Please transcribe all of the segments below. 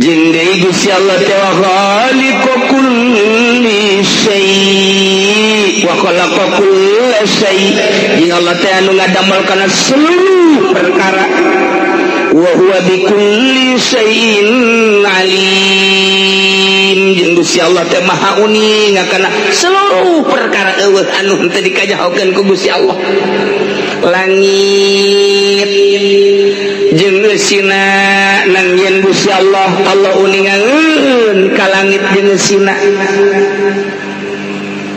jeung deui Gusti Allah teh khaliqu kulli syai wa khalaqa kulla syai jeung Allah teh anu ngadamel kana seluruh perkara wa huwa bikulli syai'in alim jeung Gusti Allah teh maha uning kana seluruh perkara eueuh anu teu dikajahokeun ku Gusti Allah langit jeung eusina nangieun Gusti Allah uningaeun ka langit jeung eusina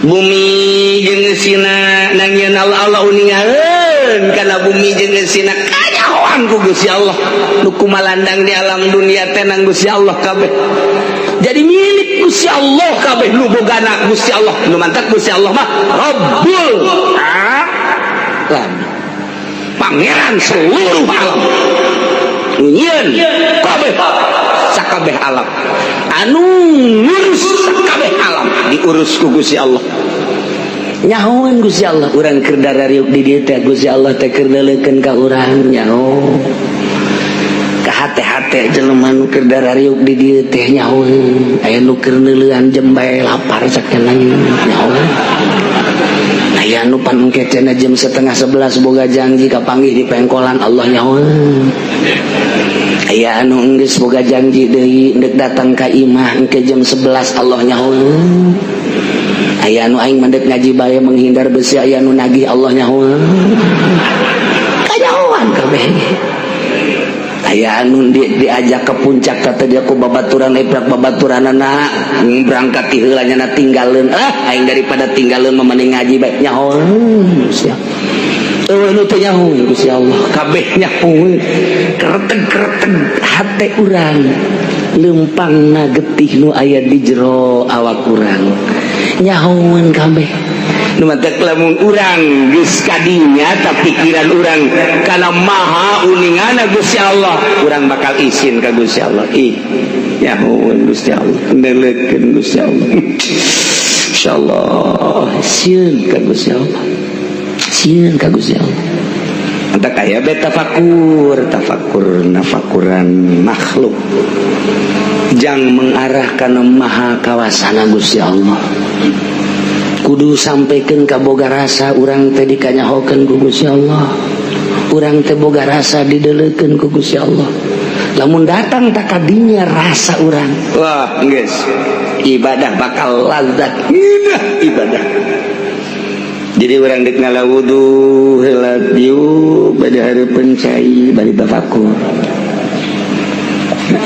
bumi jeung eusina nangieun Allah uningaeun kana bumi jeung eusina kajahoan ku Gusti Allah nu kumalandang di alam dunia teh nang Gusti Allah kabeh jadi milik Gusti Allah kabeh nu bogana Gusti Allah nu mantap Gusti Allah mah Rabbul Alamin pangeran seluruh alam nyeun kabeh sakabeh alam anu ngurus sakabeh alam diurus ku Gusti Allah nyahoan Gusti Allah urang keur darariuk di dieu teh Gusti Allah teh keur neuleukeun ka urang nyaho ka hate-hate jelema nu keur darariuk di dieu teh nyahoan aya nu keur neuleuan jam bae lapar sakenang nyahoan aya nu panengke cenah jam 10:30 boga janji kapanggih di pengkolan Allah nyahoan aya anu geus boga janji deui deuk datang ka imah engke jam 11 Allah nyahoan aya anu aing mandek ngaji bae menghindar besi aya anu nagih Allah nyahoan kajahoan kabeh aya anu diajak ke puncak kata dia ku babaturan ebrak babaturanana berangkat ti heula nya tinggalkeun aing daripada tinggalkeun mah mending ngaji bae nyahoan Gusti Allah nu teh nyahoan Gusti Allah kabeh nyahoan kereteg-kereteg hate urang leumpangna getih nu aya di jero awak urang nyahoan kabeh nu mantek lamun urang geus kadinya tapi pikiran urang kana maha uningana Gusti Allah urang bakal izin ka Gusti Allah nyahoan Gusti Allah neuleukeun Gusti Allah insyaallah sieun ka Gusti Allah sieun ka Gusti Allah anta kaya be tafakur nafakuran makhluk jang mengarah kana maha kawasana Gusti Allah kudu sampaikan ka boga rasa urang teh dikanyahokeun ku Gusti Allah urang teh boga rasa dideuleukeun ku Gusti Allah lamun datang tak kadinya rasa urang wah geus ibadah bakal lazat ibadah jadi urang deuk ngalawudu heula diu bade hareupeun cai bari tafakur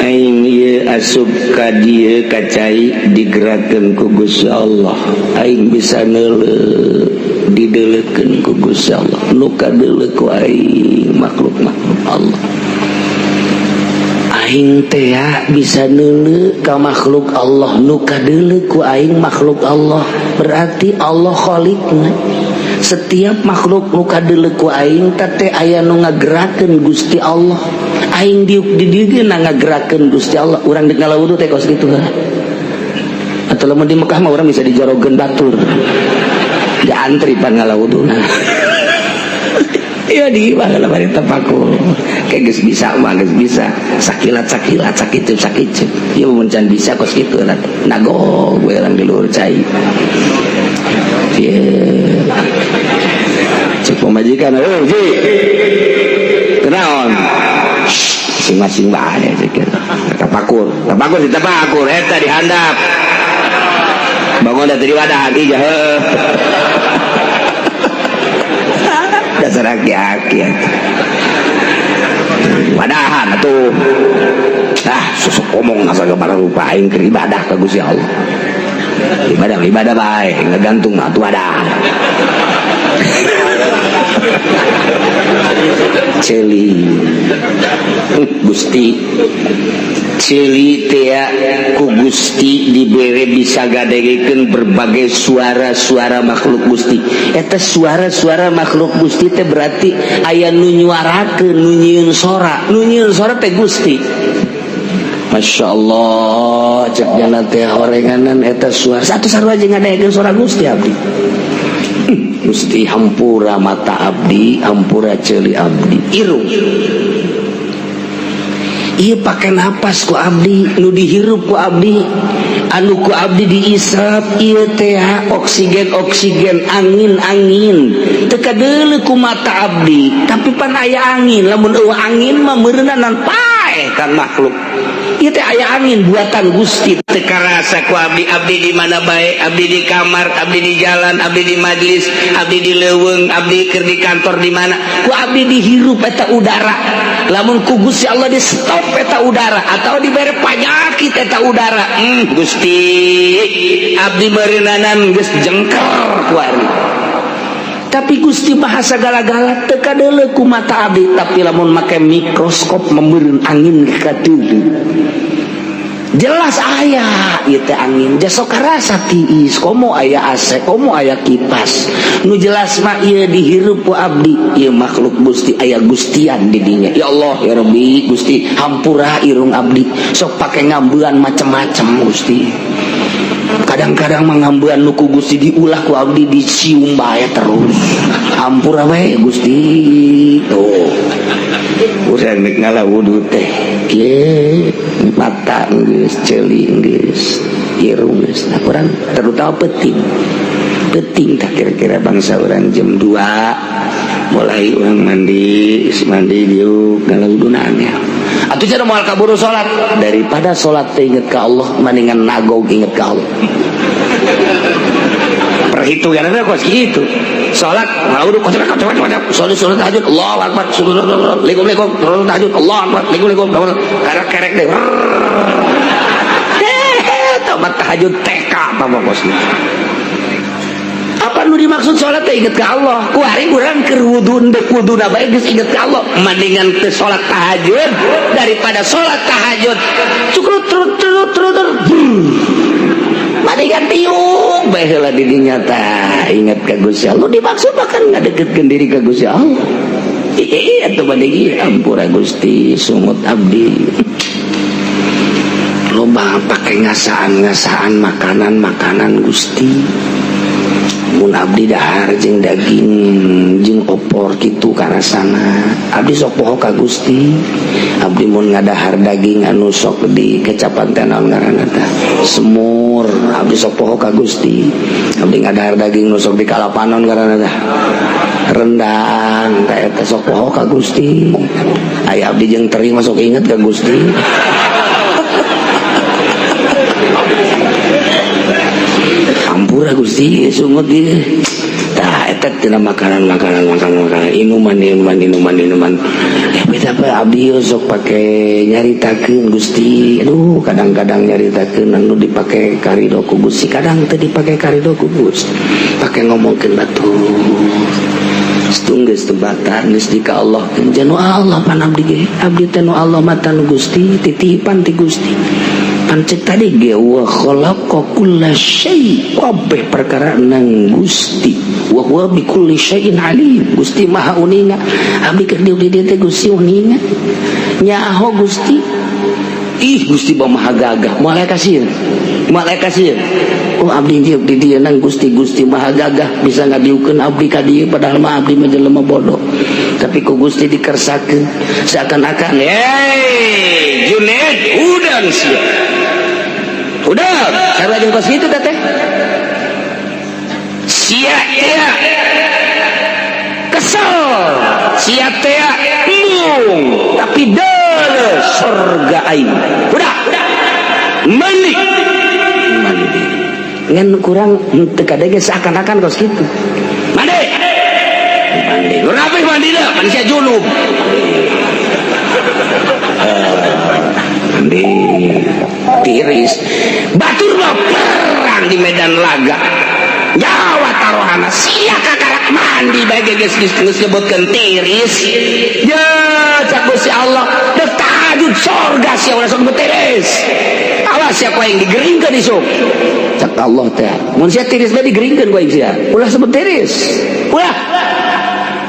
aing ieu asup ka dieu ka cai digerakkeun ku Gusti Allah aing bisa neuleuh dideuleukeun ku Gusti Allah nu kadeuleuh ku aing makhluk-makhluk Allah aing teh bisa neuleuh ka makhluk Allah nu kadeuleuh ku aing makhluk Allah berarti Allah khaliqna setiap makhluk nu kadeuleuh ku aing teh aya nu ngagerakeun Gusti Allah aing diuk di dieu ge ngagerakeun Gusti Allah urang deuk ngalawudu teh kos kitu atau lamun di Mekah mah urang bisa dijorogeun batur di antri pan ngalawuduna ya di baheula bari tafakur kayak geus bisa mah geus bisa sakilat sakitu ieu mun can bisa kos kitu nagog we urang di luhur cai ieu cek pamajikan ji kenaon masing-masing bae cek tafakur eta dihandap bangun dari wadah hati heuh dasar aki-aki wadahan atuh susuk omong asa gambar rupa aing keur ibadah ka Gusti Allah ibadah bae ngagantung atuh wadah celi Gusti celi teh ku Gusti dibere bisa gadegekeun berbagai suara-suara makhluk Gusti eta suara-suara makhluk Gusti teh berarti aya nu nyuarakeun nu nyieun sora teh Gusti Masya Allah cek jana teh horenganan eta suara satu sarua jeung ngadegekeun suara Gusti abdi Gusti hampura mata abdi hampura celi abdi irung iya pakai napas ku abdi, nu dihirup ku abdi, anu ku abdi diisap, iya teh oksigen angin teka deuleu ku mata abdi, tapi pan aya angin, lamun eueuh angin mah meureunan paeh kan makhluk. Ieu teh aya angin buatan Gusti, teu karasa ku abdi. Abdi di mana bae, abdi di kamar, abdi di jalan, abdi di majlis, abdi di leuweung, abdi keur di kantor di mana, ku abdi dihirup eta udara. Lamun ku Gusti Allah di stop eta udara atau dibere penyakit eta udara, Gusti abdi meureunanan geus jengker ku ari. Tapi Gusti Maha sagala-gala teu kadeuleu ku mata abdi, tapi lamun make mikroskop membeureun angin ka teuing. Jelas aya ieu teh angin, jasok karasa tiis, komo aya AC, komo aya kipas. Nu jelas mah ieu dihirup ku abdi, ieu makhluk Gusti aya gustian di dinya. Ya Allah ya Rabbi, Gusti hampura irung abdi, sok pake ngambean macem-macem Gusti. Kadang-kadang mengambean nuku Gusti diulah ku abdi disium bae terus. Hampura we Gusti. Tuh. Urang nek ngala wudu teh. Kieu mata geus ceuli geus irung geus. Urang terutama penting. Penting tak kira-kira bangsa urang jam 2 mulai urang mandi diuk ngala wudunaan ya. Atuh cara moal kaburu salat, daripada salat teh inget ka Allah mendingan nagog inget ka Allah. Perhitunganna kos kitu. Salat ngawudhu salat tahajud Allahu akbar assalamualaikum tahajud Allahu akbar assalamualaikum karek deh. Tobat tahajud TK apa kosna. Apa nu dimaksud salat teh inget ka Allah? Ku ari urang keur wudu ndek wuduna bae geus inget ka Allah. Mendingan teu salat tahajud daripada salat tahajud cukrut trut. Mendingan tiung bae heula di dinya tah inget ka Gusti Allah. Dimaksud bahkan ngadeketkeun diri ka Gusti Allah. Atuh bade ampura Gusti sungut abdi. Loba pake ngasaan makanan Gusti. Mun abdi dahar jeung daging jeung opor kitu karasana abdi sok poho ka Gusti. Abdi mun ngadahar daging anu sok di kecapan teh naon ngaranna teh semur, abdi sok poho ka Gusti. Abdi ngadahar daging nu sok di kalapanon ngaranna teh rendang teh eta sok poho ka Gusti. Aya abdi jeung teri masuk inget ka Gusti. Ampura Gusti sungut dia. Tah eta tina makanan inuman. Beda apa abdi sok pake nyaritakeun Gusti. Aduh kadang-kadang nyaritakeun anu dipake karido ku Gusti, kadang teu dipake karido ku Gusti. Pake ngomongkeun batur. Setunggeus tebatan geus di ka Allah jeung Allah pan abdi ge. Abdi teh nu Allah mata nu Gusti, titipan ti Gusti. Pancet tadi ge wa khalaqa kulla syai, kabeh perkara nang Gusti. Wa huwa bi kulli syai'in alim. Gusti maha uninga. Abdi keur di dieu teh Gusti uninga. Nyaho Gusti. Ih Gusti maha gagah. Moal kasieun. Oh abdi dieu di dieu nang Gusti maha gagah bisa ngadiukeun abdi ka dieu padahal mah abdi mah jelema bodoh. Tapi ku Gusti dikersakeun seakan-akan Junaid udan sih. Udah, cara jeung kos kitu teh. Sia teh. Kesel. Sia teh bingung, tapi deuleu surga aing. Udah. Mandi. Ngan kurang teu kadege seakan-akan kos kitu. Mandi. Kenapa mandi dah? Manusia junub. Mandi tiris. Batur mah perang di medan laga. Jawa taruhana sia kakarak mandi bae geus nyebutkeun tiris. Ya cak Gusti Allah, teu tahajud sorga sia ulah sok tiris. Awas sia ku aing digeringkeun isuk. Cak Allah teh. Mun sia tiris bae digeringkeun ku aing sia. Ulah sebut tiris. Ulah.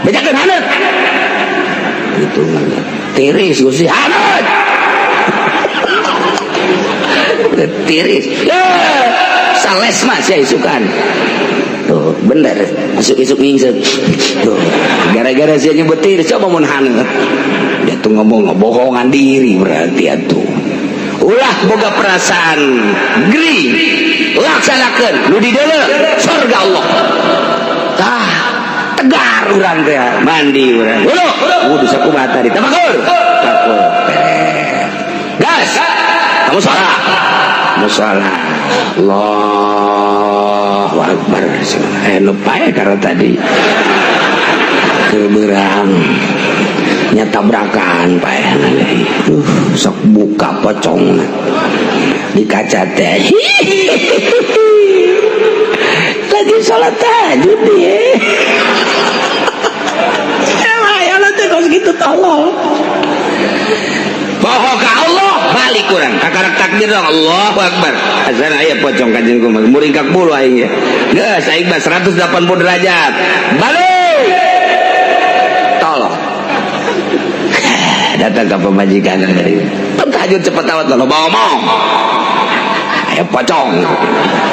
Bejakeun haneut. Itu tiris Gusti haneut. Tiris. Ya, sales mah sia isukan. Tuh, bener. Isuk-isuk ngingseut. Tuh, gara-gara sia nyebut tiris coba mun haneut. Dia tuh ngomong bohongan diri berarti atuh. Ulah boga perasaan geri, laksanakeun nu di deuleu surga Allah. Tah tegar urang teh mandi urang. Wudu sakumaha tadi tabakur. Tabakur. Gas. Kamu salah. Musalah. Allahu Akbar. Nu pae karena tadi keberang nyatabrakan pae sok buka pocong di kaca teh lagi sholat tahajud dia emang ya nanti kos gitu tolong bohong ke Allah balik kurang kakarak takbir dong Allahu Akbar azan aya pocong kanjeng kumaha muringkak bulu aing ya geus aing mah 180 derajat balik tolong datang ke pemajikan dari tahajud cepat awat lo ngomong ayo pocong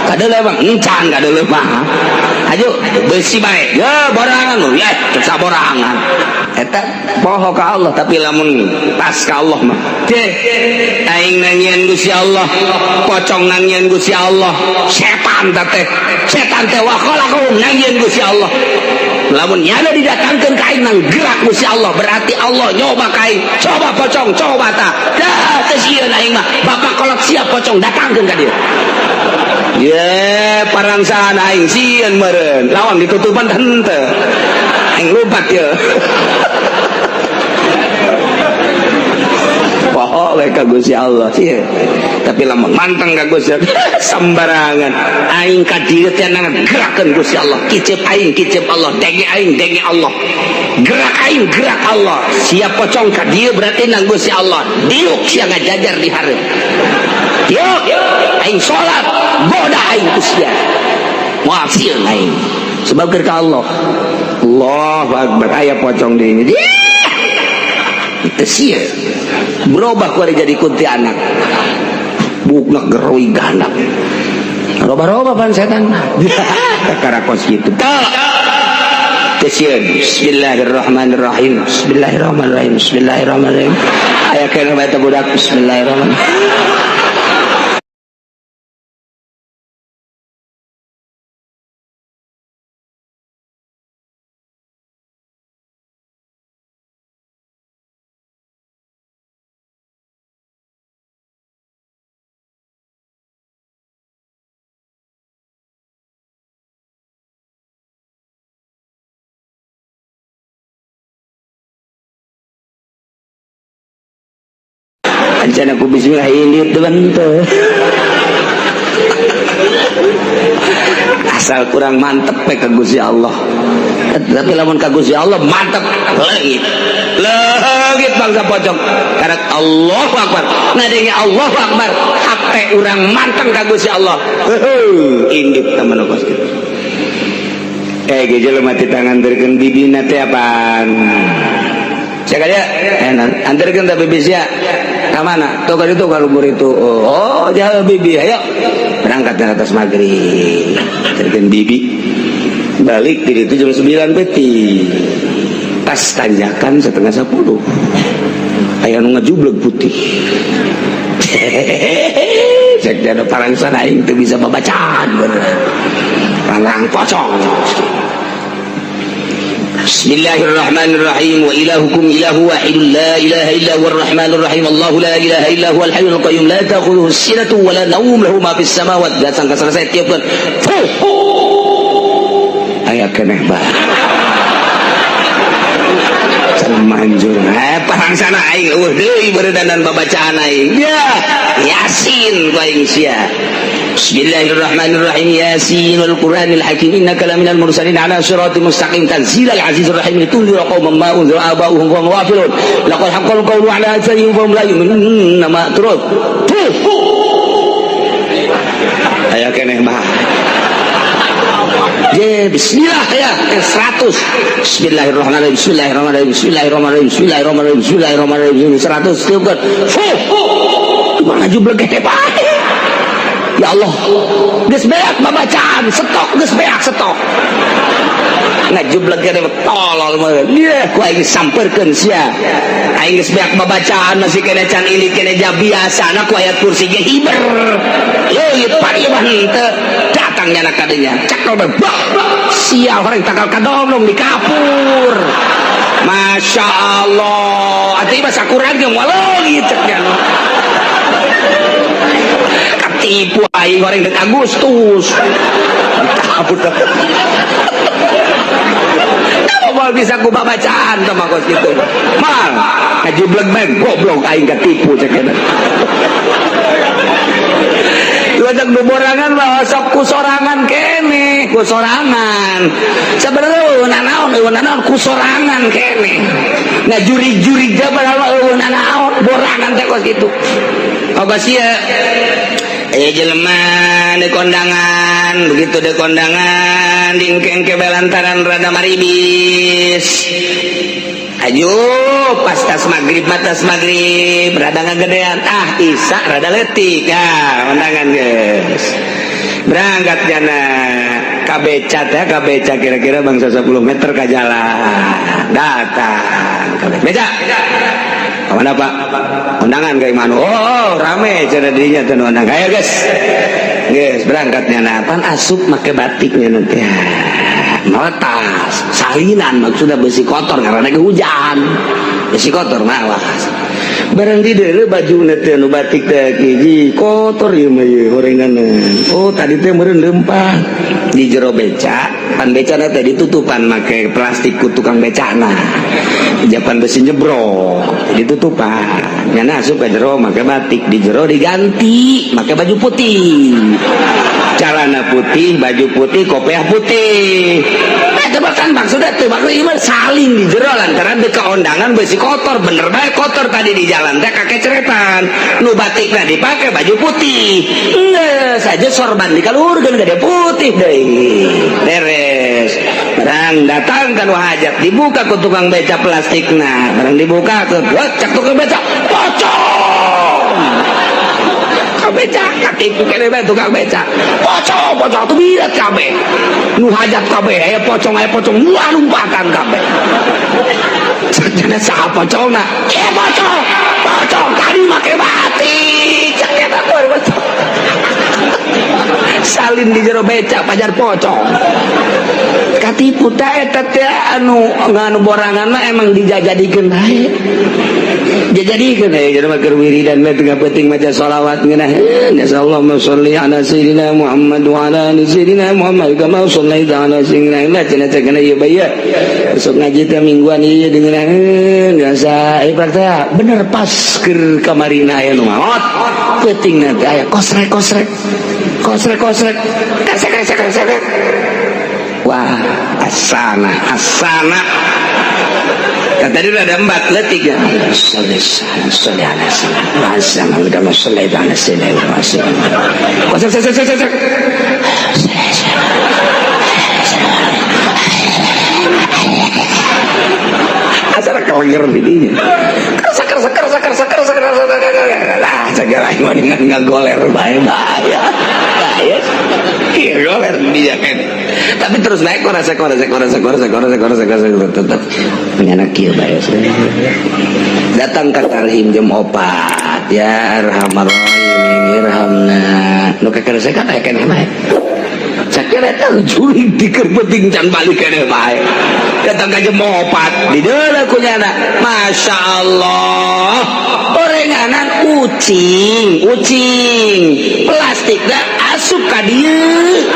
kadele bang encan kadele mah ayo besi bae ya borangan lo ya cek borangan eta poho ka Allah tapi lamun pas ka Allah mah teh aing nangieun Gusti Allah pocong nangieun Gusti Allah setan teh wakalakum nangieun Gusti Allah lamun nyana didatangkeun ka aing nang gerak Gusti Allah berarti Allah nyoba ka aing coba pocong coba ta dah teh sieun aing mah bapak kolot siap pocong datangkeun ka dieu ye parangsaan aing sieun meureun lawan ditutupan henteu aing lompat ye poho we ka Gusti Allah sih tapi lamun manteng ka Gusti sembarangan aing ka dieu teh nang gerakeun Gusti Allah kicep aing kicep Allah denge aing denge Allah gerak aing gerak Allah siap pocong ka dieu berarti nang Gusti Allah diuk sia ngajajar di hareup yuk aing salat goda aing Gusti moal sieun aing sebab keur ka Allah Allahu Akbar aya pocong di ini itu sieun berubah kuari jadi kunti anak bukna geroi ganap roba-roba pan setan karakos gitu kesian bismillahirrahmanirrahim bismillahirrahmanirrahim bismillahirrahmanirrahim ayat kena baca budak bismillahirrahmanirrahim ancana ku bismillah ini bentuk asal kurang mantep ke Gusti Allah tapi lamun ka Gusti Allah mantep leungit bangsa pocong karena Allahu Akbar ngadenge Allahu Akbar hate urang manteng ka Gusti Allah indit temen kos jelema teh tanganterkeun bibina teh apaan sekali ya antarkan tapi bisa kemana tuh kan itu kalau umur itu oh jalan bibi ayo berangkat di atas maghrib antarkan bibi balik di itu jam 9 peti pas tanjakan 9:30 ayo ngejublek putih cek ada parang sana itu bisa babacaan parang pocong Bismillahirrahmanirrahim wa ilahukum ilahu wahidun la ilaha illa huwar rahmanir rahim Allahu la ilaha illa huwal hayyul qayyum la ta'khudhuhu sinatun wa la nawm lahu ma fis samawati datang ka selesai tiupkeun aya keneh bah manjur parang sana aing deui beureudanan babacaan aing ya yasin ku aing sia Bismillahirrahmanirrahim Yasin wal Qur'anil Hakim innaka laminal mursalin ala siratin mustaqim tanzilal azizir rahim litunzira qauman ma unzira aba'uhum wa hum ghafilun laqad haqqal qawlu ala aktharihim wa hum la yu'minun ma turut aya keneh mah ye bismillah ya 100 bismillahirrahmanirrahim bismillahirrahmanirrahim bismillahirrahmanirrahim bismillahirrahmanirrahim bismillahirrahmanirrahim 100 tiupkeun mana jublek hebat ya Allah geus beak babacaan stok geus beak stok ngajublek kana tolol mah dia ku aing sampeurkeun sia aing geus beak babacaan masih kena can ilit kena biasana ku ayat kursi ge hiber leuit parieuman teu datang nyana ka dinya cak sial horeng tanggal kadolong di kapur. Masya Allah ati bahasa Quran ge moal gitu kan katipu aing goreng dek Agustus mau bisa ku bacaan sama kos gitu mal ngajublek bae goblok aing katipu cek kana Lajang borangan mah sok kusorangan kene, kusorangan. Sebenarnya naon kusorangan kene. Ngajuri-juri teh padahal naon borangan teh kos kitu. Oga sia jelema di kondangan, begitu di kondangan dingkeng belantaran rada maribis. Ayo pas tas maghrib rada ngagedean Isa rada letik ya undangan guys berangkat jana kabeca kira-kira bangsa 10 meter ke jalan datang beca kemana pak undangan kayak mana oh rame cara dirinya tuh undangan ayo guys berangkat jana pan asup make batiknya nanti meletas salinan maksudnya besi kotor karena lagi hujan besi kotor malas berhenti dulu baju nanti anu batik teh hiji kotor ya mah horenganan oh tadi teh meureun lempah di jero beca pan becana teh ditutupan make plastik ku tukang becana japan besi nyebrok ditutupan nyana asup ka jero make batik di jero diganti make baju putih celana putih, baju putih, kopiah putih. Coba kan maksudnya tuh maksudnya saling di jero lantaran di keundangan besi kotor bener baik kotor tadi di jalan teh kakek ceretan nu batiknya dipakai baju putih enggak saja sorban dikalurkeun gede putih deh beres barang datang kan wahajat dibuka ke tukang beca plastikna barang dibuka ke cak tukang beca pocong beca katipu kene bae tukang beca pocong tuh birat kabeh nu hajat kabeh aya pocong lumpatan kabeh sakjana saha pocongna pocong tadi make batik cek eta pocong salin di jero beca pajar pocong katipu teh eta teh anu borangan mah emang dijajadikeun bae dijadikeun aya jelema keur wiridan mah tengah penting maca shalawat ngeunah Allahumma sholli ala sayyidina Muhammad wa ala ali sayyidina Muhammad kama shallaita ala sayyidina Muhammad cenah cenah ieu bae besok ngaji teh mingguan ieu dengeurang biasa ibarat teh bener pas keur kamarina aya nu maot pentingna teh aya kosrek kasek wah asana kan tadi udah ada 4 letik ya salli ala sayyidina Muhammad sallallahu alaihi wasallam asal kelenger bidinya kerasa lah segala yang dengan ngagoler bahaya iya goler dia kan tapi terus naik korasa tetap nyanak kieu bae datang ka tarhim jam 4 ya arhamar rahim irhamna nu kakerese kan aya keneh bae sakira teh jurig dikeun penting can balik keneh bae datang ka jam 4 di deuleu ku nyana masyaallah orenganan ucing plastik dah asup ka dieu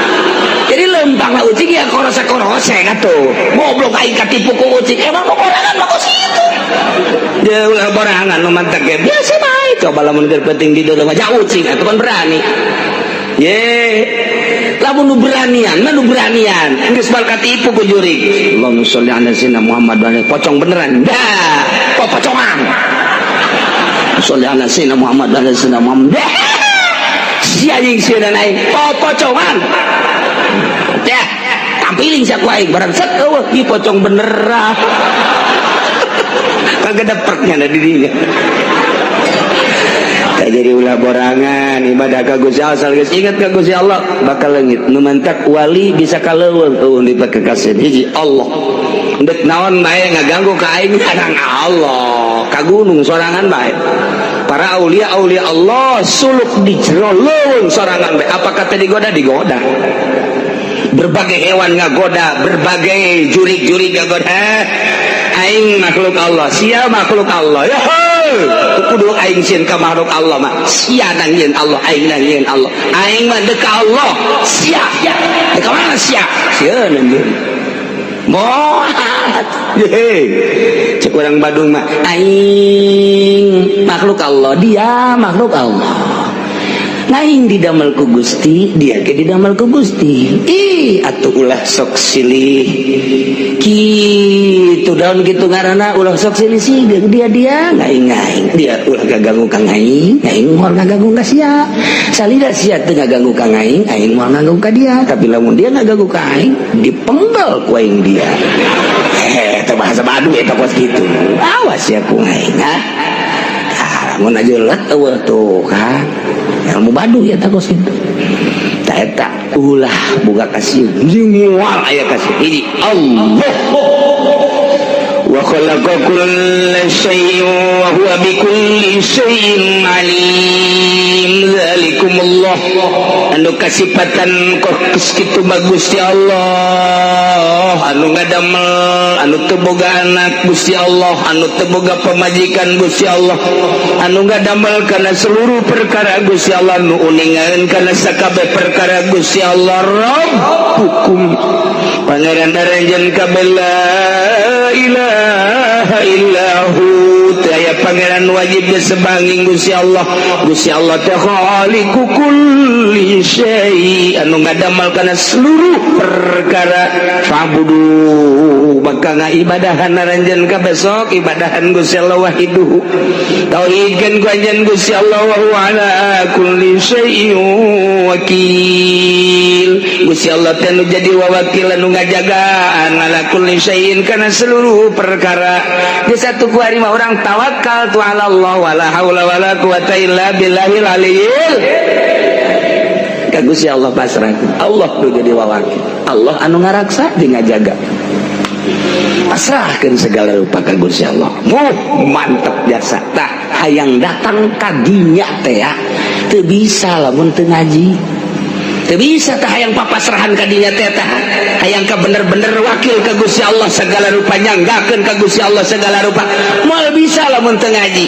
jadi lempang lah ucing yang korose atuh goblok aing katipu ku ucing emang borangan mah kos kitu dia ulah borangan nu mantep ge biasa bae coba lamun keur penting di deuleu mah ucing atuh kan berani ye lamun nu beranian geus bal katipu ku jurig Allahumma sholli ala sayyidina Muhammad wa ala pocong beneran dah pocongan sholli ala sayyidina Muhammad wa ala sayyidina Muhammad sia jeung sieuna aing pocongan teh tampiling sak aing barang set eueuh ieu pocong beneran kagak dapetnya ada dirinya jadi ulah borangan ibadah ka Gusti Allah asal geus ingat ka Gusti Allah bakal leungit nu mantak wali bisa kaleuweung dipake kasih hiji Allah dek naon bae ngaganggu ka aing kadang Allah ka gunung sorangan bae para aulia Allah suluk di jero leuweung sorangan bae apa kata digoda berbagai hewan ngagoda berbagai jurig-jurig ngagoda aing makhluk Allah sia makhluk Allah ya kudu aing sieun ka makhluk Allah mah sia nangieun Allah aing nangieun Allah aing mah deuk ka Allah sia deuk ka mana sia sieun nangieun mohat cek urang Badung mah aing makhluk Allah dia makhluk Allah aing didamel ku Gusti dia ke didamel ku Gusti atuh ulah sok silih kitu daun kitu ngaranna ulah sok silih sideung dia ngaing dia ulah gaganggu ka aing moal ngaganggu ka sia salida sia teu ngaganggu ka aing moal ngaganggu ka dia tapi lamun dia ngaganggu ka aing dipenggal ku aing dia teu bahasa Badung eta kos kitu awas ya ku aing lamun aja let eueuh tuh kan ilmu Badung ya takos itu tak eta ulah boga kasih moal aya kasih ini Allah wa khalaqa kulla syai'in wa huwa bikulli syai'in alim zalikumullah anu kasipatan kos kitu bagus ti Allah anu ngadamel anu teu boga anak Gusti Allah anu teu boga pamajikan Gusti Allah anu ngadamel kana seluruh perkara Gusti Allah nu uningan kana sakabeh perkara Gusti Allah Rabbukum pangeran darenjeun kabeh la ilaha illahu aya pangeran wajib sebanging Gusti Allah teh khaliqu kulli syai anu ngadamel kana seluruh perkara fa'budu maka ngaibadahan naranjeun ka besok ibadahan Gusti Allah wahiduhu tauhidkeun ku anjeun Gusti Allah wa huwa ala kulli syai'in wakil Gusti Allah teh nu jadi wawakil anu ngajagaan ala kulli syai'in kana seluruh perkara di satu hari mah orang tawakal tu ala Allah wala haula wala quwata illa billahil aliyil ka Gusti Allah pasrahkeun Allah nu jadi wawakil Allah anu ngaraksa jeung ngajaga pasrahkeun segala rupa ka Gusti Allah mantep jasa tah hayang datang ka dinya teh ya teu bisa lamun teu ngaji teu bisa tah hayang papasrahan ka dinya teh tah hayang ka bener-bener wakil ka Gusti Allah segala rupa nyanggakeun ka Gusti Allah segala rupa moal bisa lamun teu ngaji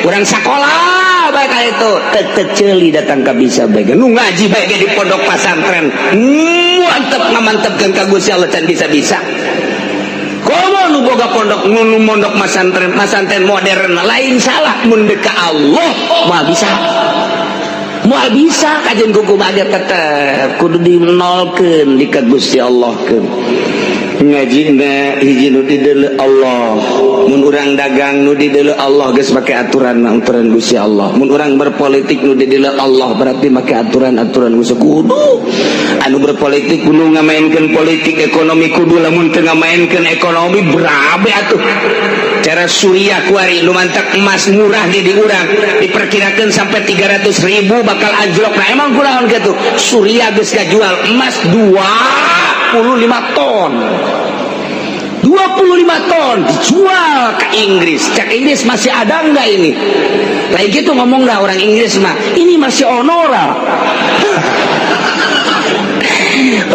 urang sakola bae ka itu teu ceuli datang ka bisa bae nu ngaji bae di pondok pesantren mantep ngamantepkeun ka Gusti Allah can bisa-bisa komo nu boga pondok nu mondok pesantren modern lain salah mun deuk ka Allah moal bisa kajen kuku baget tetep kudu dinolkeun di ka Gusti Allah keun ngajina hiji nu dideuleu Allah mun urang dagang nu dideuleu Allah geus make aturan Gusti Allah mun urang berpolitik nu dideuleu Allah berarti make aturan Gusti kudu anu berpolitik kudu ngamainkeun politik ekonomi kudu lamun teu ngamainkeun ekonomi berabe atuh cara Suriah kuari lumantak emas murah di urang diperkirakan sampai 300.000 bakal anjlok nah emang kunaon gitu Suriah geus ngajual emas 25 ton 25 ton dijual ke Inggris cak Inggris masih ada enggak ini lain gitu ngomong dah orang Inggris mah ini masih honorar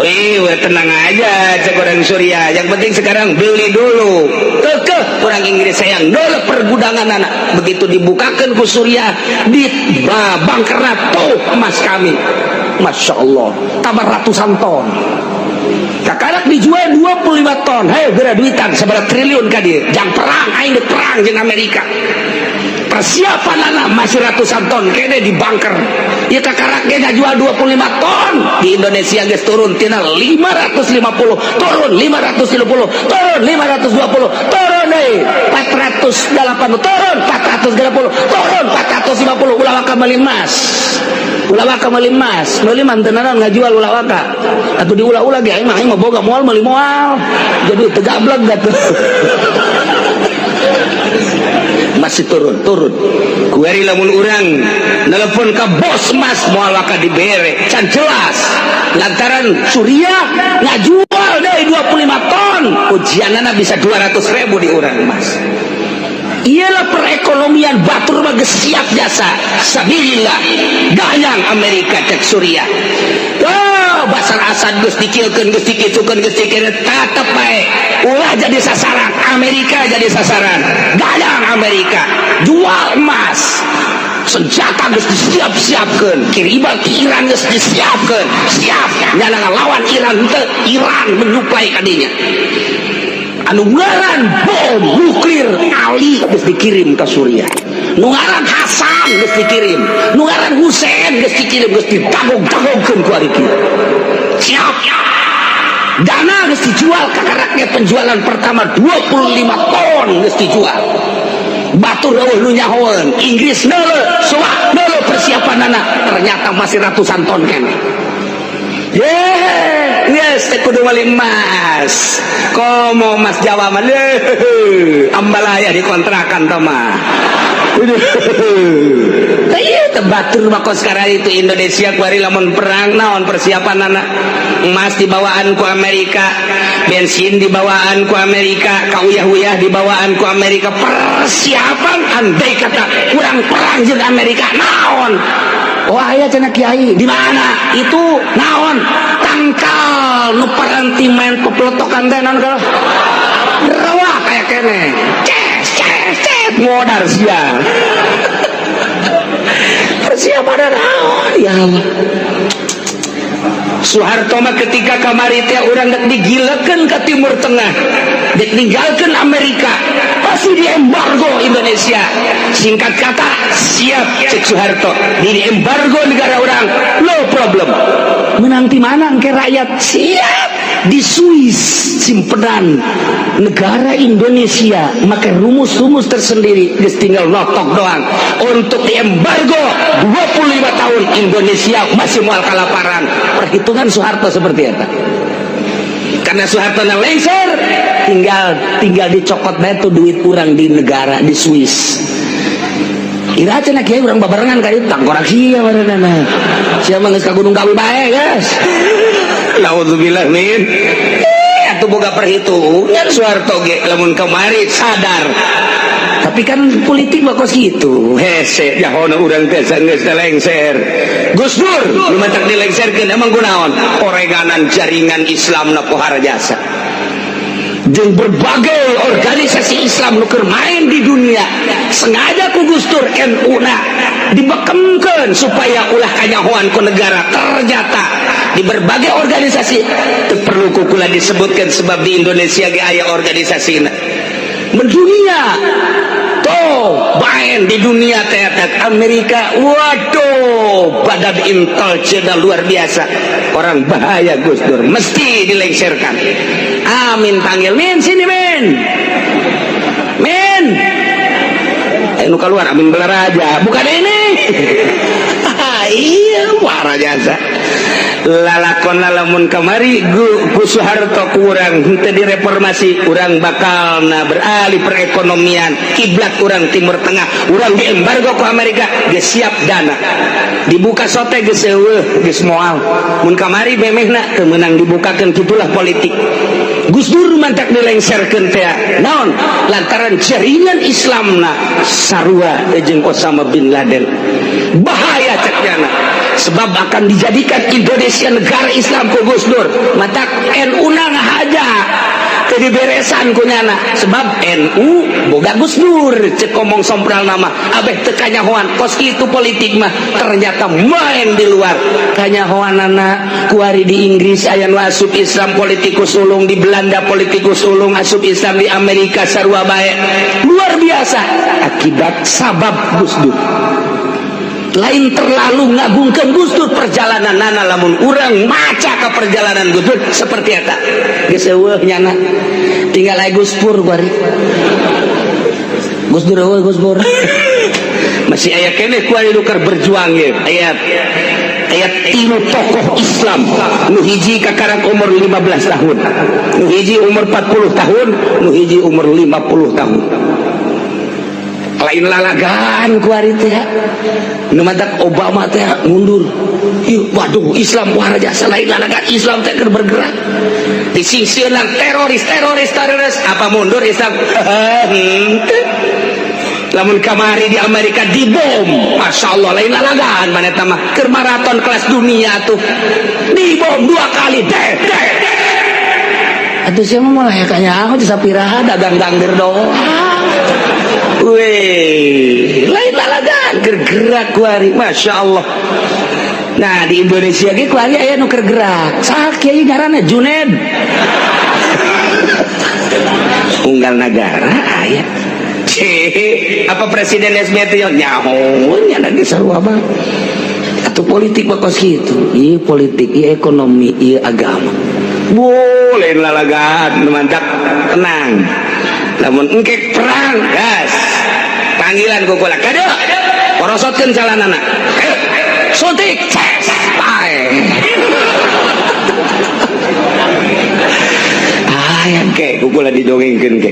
wih tenang aja cek orang Suriah yang penting sekarang beli dulu kekeh orang Inggris sayang dulu pergudangan anak begitu dibukakan ke Suriah di bangkerat tuh emas kami Masya Allah tambah ratusan ton kakarak dijual 25 ton hei gara duitan seberapa triliun ka dia jang perang aing perang jeung Amerika persiapan anak masih ratusan ton kene di bunker ya kakarak dia jual 25 ton di Indonesia guys turun tina 550 turun 550 turun 520 turun deh 480 turun 430 turun 450 ulah waka meuli emas meuli mantenaran ngajual ulah waka atuh diulah-ulah ge aing mah boga moal meuli moal jadi tegableg gatuh masih turun kuari lamun urang nelpon ke bos mas moal waka dibere can jelas lantaran Suriah ngajual deh 25 ton ujianana bisa 200.000 di urang mas. Ialah perekonomian batur mah geus siap jasa sabilillah gayang Amerika cek Suriah. Basar Asad geus dikilkeun geus dikitukeun geus dikira tatep bae ulah jadi sasaran Amerika jadi sasaran gayang Amerika jual emas senjata geus disiap-siapkeun kirimal ke Iran geus disiapkeun siap nyana ngalawan Iran teu Iran menyuplai kadinya anu ngaran bom nuklir Ali geus dikirim ke Suriah nu ngaran Hasan geus dikirim nu ngaran Husein geus dikirim geus ditagog-tagogkeun ku ari kieu siap dana geus dijual kakaraknya penjualan pertama 25 ton geus dijual batur eueuh nu nyahoeun Inggris neuleuh soa neuleuh persiapanana ternyata masih ratusan ton keneh. Yes, kudu wali emas. Komo mas Jawa mah ambalaya dikontrakan tama. Teu tebatur mah kos sekarang itu Indonesia kuari lamun perang naon persiapan anak emas dibawaan ku Amerika, bensin dibawaan ku Amerika, kauyah-uyah dibawaan ku Amerika. Persiapan andai kata kurang perang jeung Amerika naon? Oh aya cenah kiai di mana? Itu naon? Tangkal nu paranti main peplotokan teh naon kalau rawah kayak kene. Cet modar sia. Persiapan naon ya Allah. Soeharto mah ketika kamari teh urang dek digilekeun ka Timur Tengah, dek ninggalkeun Amerika, pasti diembargo Indonesia. Singkat kata, siap cek Soeharto, di embargo negara orang, no problem. Menang di mana engke rakyat siap di Swiss simpenan negara Indonesia make rumus-rumus tersendiri geus tinggal notok doang untuk diembargo 25 tahun Indonesia masih moal kalaparan. Perhitungan Soeharto seperti apa? Karena Soeharto na lengser tinggal dicokot bae tuh duit urang di negara di Swiss. Ira cenah kieu urang babarengan ka dieu tangkorak sia barenana. Sia mah geus ka Gunung Kawi bae, guys. Nauzubillah min. Atuh boga perhitungan Soeharto ge lamun kamari sadar. Tapi kan politik mah kos kitu. Hese jahona urang teh geus lengser. Gus Dur nu matak dilengserkeun emang kunaon? Oreganan jaringan Islam na pohara jasa. Jeung berbagai organisasi Islam nu keur main di dunia sengaja ku Gus Dur NU na dibekemkeun supaya ulah kanyahoan ku negara. Ternyata di berbagai organisasi teu perlu kukula disebutkan sebab di Indonesia ge aya organisasina mendunia tuh main di dunia teh Amerika. Waduh badan intelijen luar biasa orang bahaya. Gus Dur mesti dilengserkan. Amin panggil min sini min nu keluar Amin Belaraja bukan ini. Iya wara jasa lalakon lamun kamari ku Soeharto kurang henteu direformasi urang bakal beralih perekonomian kiblat urang Timur Tengah urang diembargo ku Amerika geus siap dana dibuka sote geus eueuh geus moal mun kamari memehna teu meunang dibukakeun kitulah politik. Gus Dur mantak dilengserkeun teh naon lantaran jaringan Islamna sarua jeung Osama bin Laden bahaya cekna sebab akan dijadikan Indonesia negara Islam ku Gus Dur matak NU na ngahaja teu diberesan ku nyana sebab NU boga Gus Dur cek ngomong sompral nama abeh teu kanyahoan kos kitu politik mah ternyata main di luar kanyahoanana ku ari di Inggris aya nu asup Islam politikus ulung di Belanda politikus ulung asup Islam di Amerika sarua bae luar biasa akibat sabab Gus Dur. Lain terlalu ngagungkeun Gus Dur perjalanan nana lamun urang maca ka perjalanan Gus Dur seperti eta geus eueuh nyana tinggal aya Gus Pur bari Gus Dur eueuh Gus Pur masih aya keneh ku anu keur berjuang ge aya 3 tokoh Islam nu hiji kakarak umur 15 tahun nu hiji umur 40 tahun nu hiji umur 50 tahun lain lalagan ku ari teh nu madak Obama teh mundur. Waduh, Islam wah jasa lain lalagan, Islam teh keur bergerak disingsieuan teroris apa mundur Islam. Lamun kamari di Amerika dibom, Masya Allah lain lalagan mana eta mah keur maraton kelas dunia tuh dibom 2 kali atuh sia mah malah kanya aku sapiraha dagang dangder doang. Weh, lain lalagan gerak kuari, Masya Allah. Nah di Indonesia ge kuari aya nu keur gerak. Saha kiai ngaranna Junaid. Unggal negara aya. Apa presiden SBY teh nyaho nya lagi sarua mah. Atuh politik bakos kitu. Ieu politik, ieu ekonomi, ieu agama. Boleh lalagan mantap tenang. Namun engke perang gas panggilan kukula kado korosotkeun calanana suntik aya ke kukula didongengkeun ke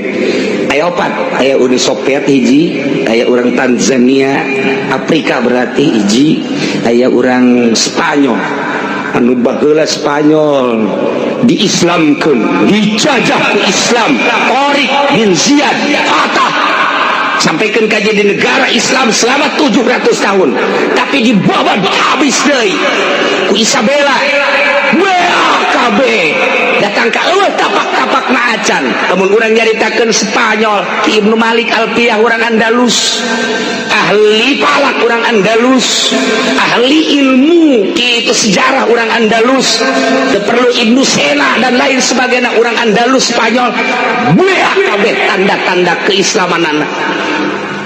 aya 4 aya Uni Soviet hiji aya urang Tanzania Afrika berarti hiji aya urang Spanyol anu baheula Spanyol diislamkeun dijajah ku Islam Tariq bin Ziyad Fatah sampaikan kaji di negara Islam selama 700 tahun tapi dibawa habis deui ku Isabella BAKB datang ka eueuh tapak-tapak maacan lamun urang nyaritakeun Spanyol ki Ibnu Malik Alfiyah urang Andalus ahli palak urang Andalus ahli ilmu ki itu sejarah urang Andalus teu perlu Ibnu Sena dan lain sebagainya urang Andalus Spanyol BAKB tanda-tanda keislamanana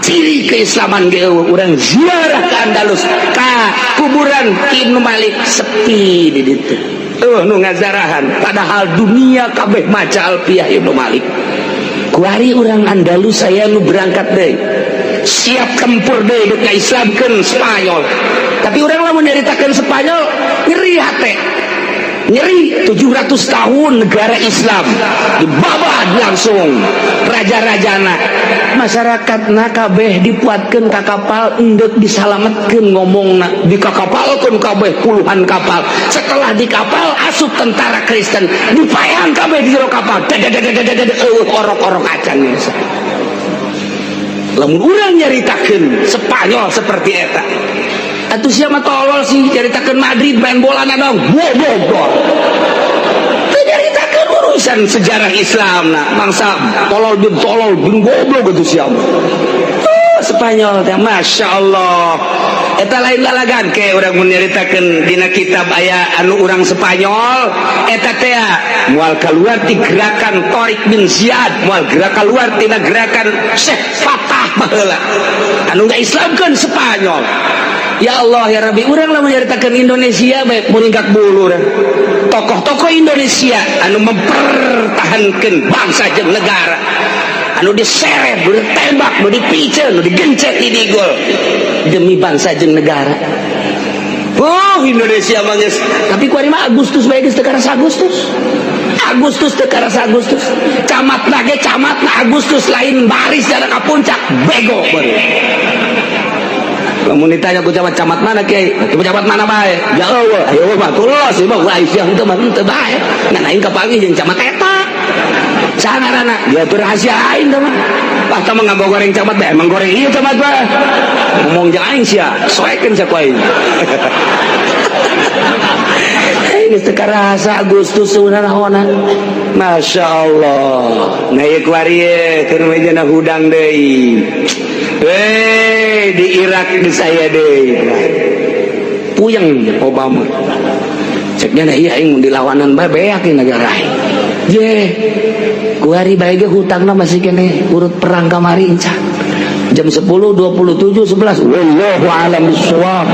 ciri keislaman ge urang ziarah ke Andalus ka kuburan Ibnu Malik sepi di ditu nu ngazarahan padahal dunia kabeh maca Alfiyah Ibnu Malik kuari urang Andalus saya nu berangkat deui siap tempur deui dek Islamkeun Spanyol tapi urang lamun nyaritakeun Spanyol nyeri hate nyeri 700 tahun negara Islam dibabad langsung raja-rajana masyarakatna kabeh dipuatkeun ka kapal endek disalametkeun ngomongna dikakapalkeun kabeh puluhan kapal setelah di kapal asup tentara Kristen dipayang kabeh di jero kapal orok-orok acan lamun urang nyaritakeun Spanyol seperti eta atuh sia mah tolol sih nyaritakeun Madrid main bola dong goblok teu nyaritakeun urusan sejarah Islam nah bangsa tolol bin goblok gitu sia Spanyol teh Masya Allah eta lain lalagan ke urang mun nyaritakeun dina kitab aya anu urang Spanyol eta teh moal kaluar ti gerakan Tariq bin Ziyad moal kaluar tina gerakan Syekh Fatah baheula anu ngaislamkeun Spanyol. Ya Allah ya Rabbi urang lamun nyaritakeun Indonesia bae muringkak bulu tokoh-tokoh Indonesia anu mempertahankeun bangsa jeung negara anu diseret, anu ditembak, anu dipiceun, anu digencet di digol demi bangsa jeung negara. Indonesia mah geus tapi kuari mah Agustus bae geus teu karasa Agustus teu karasa Agustus camatna ge camatna Agustus lain baris jana ka puncak bego baru lamun ditanya ku camat mana kiai ku camat mana bae ya Allah ayo mah tulus ieu mah Aisyah teu mah teu bae nganain ka panggih jeung camat eta saha ngaranna dia teu rahasiain teh mah pah teh mah ngagoreng camat bae emang goreng ieu camat bae ngomong jeung aing sia soekeun sia ku aing geus teu karasa Agustus saunaraona Masya Allah nah ieu kuari keur mejana hudang deui di Irak di saya deh puyeng Obama ceknya dah iya yang dilawanan bae beak di negara ye kuari bae ge hutangna masih kene urut perang kamari incan jam 10, 27, 11 wallahu a'lam bishawab